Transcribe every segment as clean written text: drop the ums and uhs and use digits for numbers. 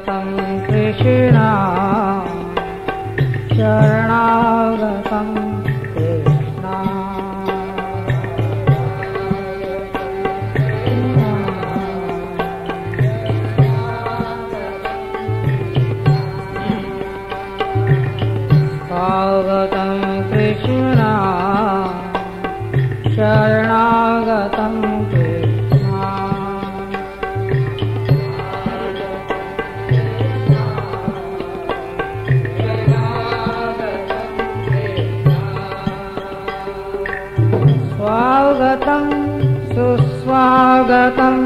कृष्ण शरणागतं कृष्ण स्वागतं कृष्ण शरणागतं कृष्ण स्वागतं सुस्वागतं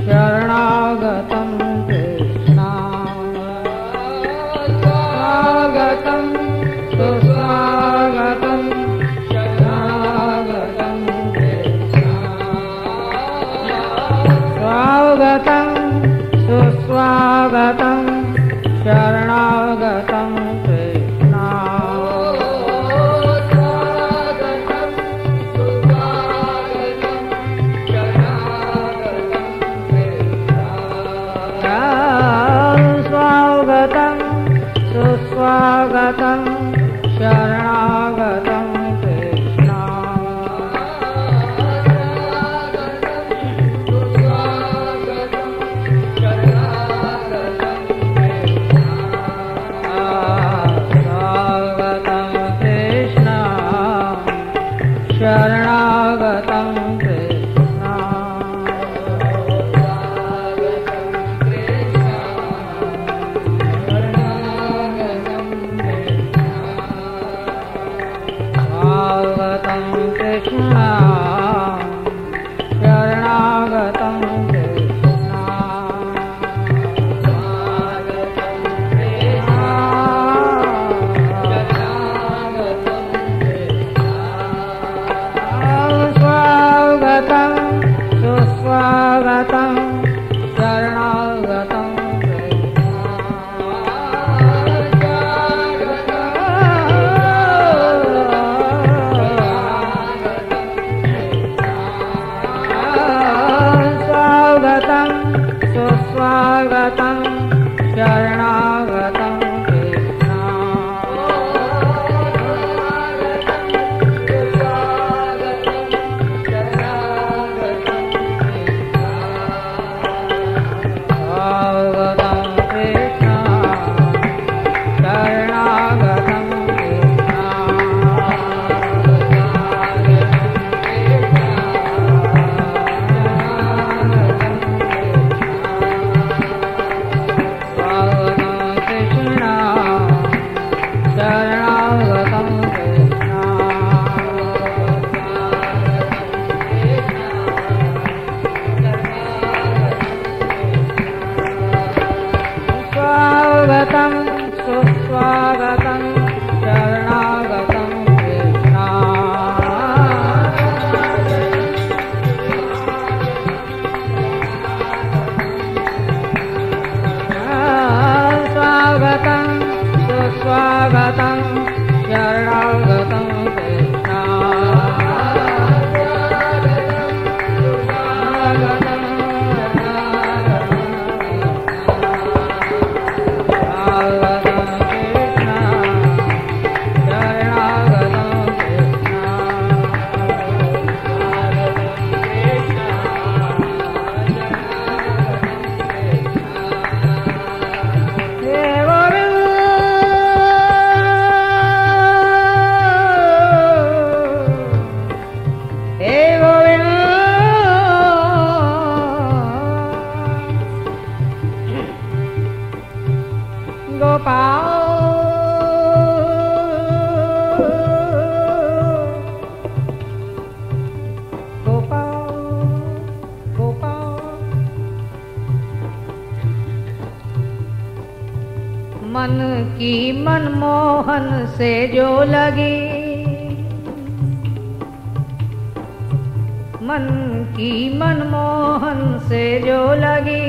शरणागतं कृष्ण स्वागतं सुस्वागतं शरणागतं कृष्ण स्वागतं सुस्वागतं शरणागतं कृष्ण स्वागतं सुस्वागतं शरणागतं कृष्ण स्वागतं कृष्ण शरणागतं कृष्ण स्वागतं कृष्ण शरणागतं कृष्ण स्वागतं सुस्वागतं शरणागतं स्वागतं सुस्वागतं शरणागतं कृष्ण स्वागतं कृष्ण शरणागतं स्वागतं सुस्वागतं शरणागतं कृष्ण स्वागतं सुस्वागतं शरणागतं कृष्ण मन की मनमोहन से जो लगी, मन की मनमोहन से जो लगी,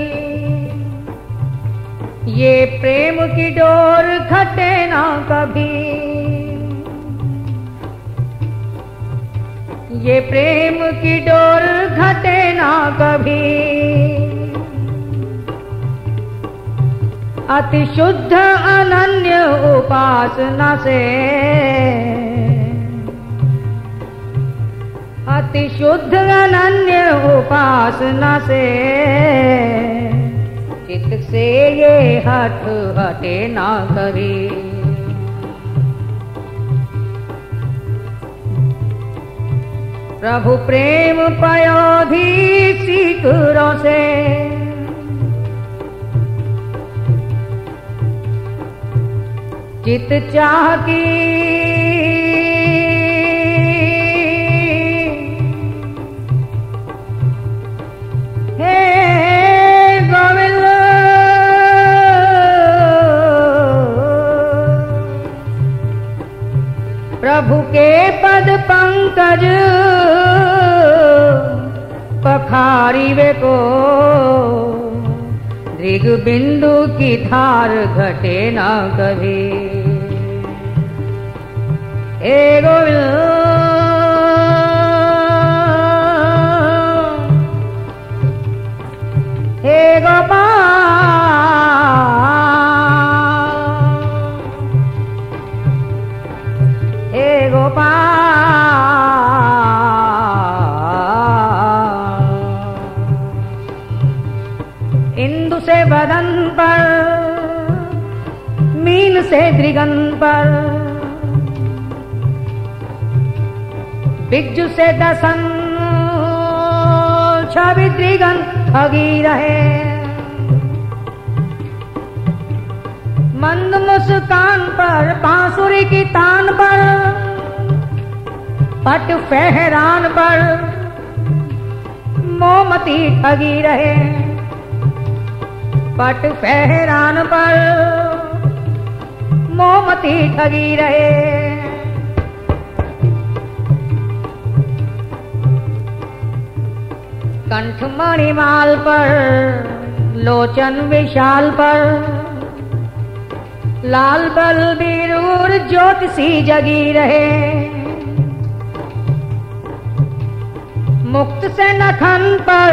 ये प्रेम की डोर घटे ना कभी, ये प्रेम की डोर घटे ना कभी। अति शुद्ध अनन्य उपासना से, अति शुद्ध अनन्य उपासना से चित्त से ये हट हटे ना कभी। प्रभु प्रेम पयोधी सीकरों से, चित चाह की हे गोविंद प्रभु के पद पंकज पखारी वे को, दृग बिंदु की धार घटे ना कभी। हे गोविंद हे गोपाल हे गोपाल, इंदु से बदन पर, मीन से द्रिगन पर, बिज्जू से दसन छवि द्रिगन ठगी रहे। मंद मुस्कान पर, बांसुरी की तान पर, पट फहरान पर मोमती ठगी रहे। पट फहरान पर मोमती ठगी रहे। कंठ मणिमाल पर, लोचन विशाल पर, लाल बल बीरूर ज्योतिषी जगी रहे। मुक्त से नखन पर,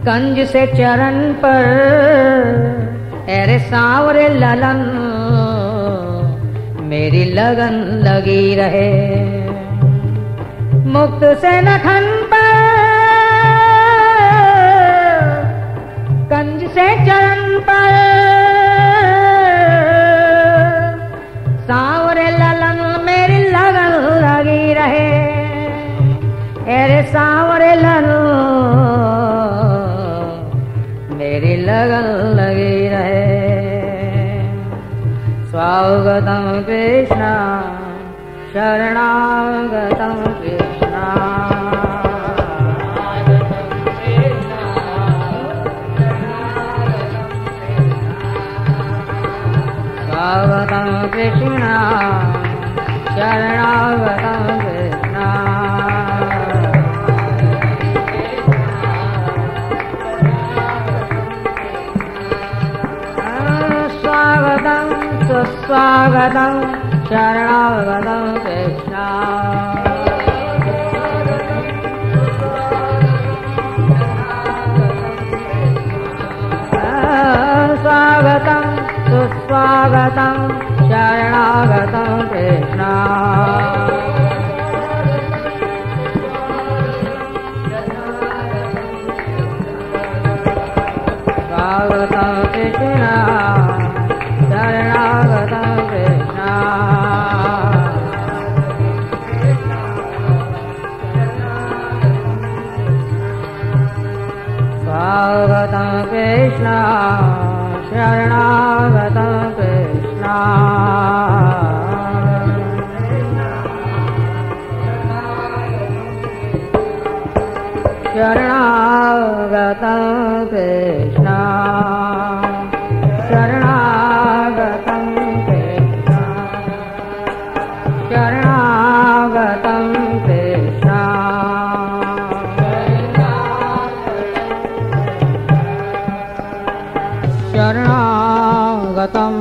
कंज से चरण पर, अरे सांवरे ललन मेरी लगन लगी रहे। मुक्त से नखन पर, कंज से चरण पर, सांवरे ललन मेरी लगन लगी रहे। अरे सांवरे ललन मेरी लगन लगी रहे। स्वागतम कृष्ण शरणागतम कृष्ण, स्वागतम कृष्ण शरणागतम कृष्ण, स्वागतम सुस्वागतम शरणागतम कृष्ण, स्वागतम सुस्वागतम शरणागतम कृष्ण, स्वागतम कृष्ण शरणागतम कृष्ण, स्वागतम कृष्ण शरणागतम कृष्ण, शरणागतम कृष्ण, शरणागतम कृष्ण, शरणागतम कृष्ण, शरणागतम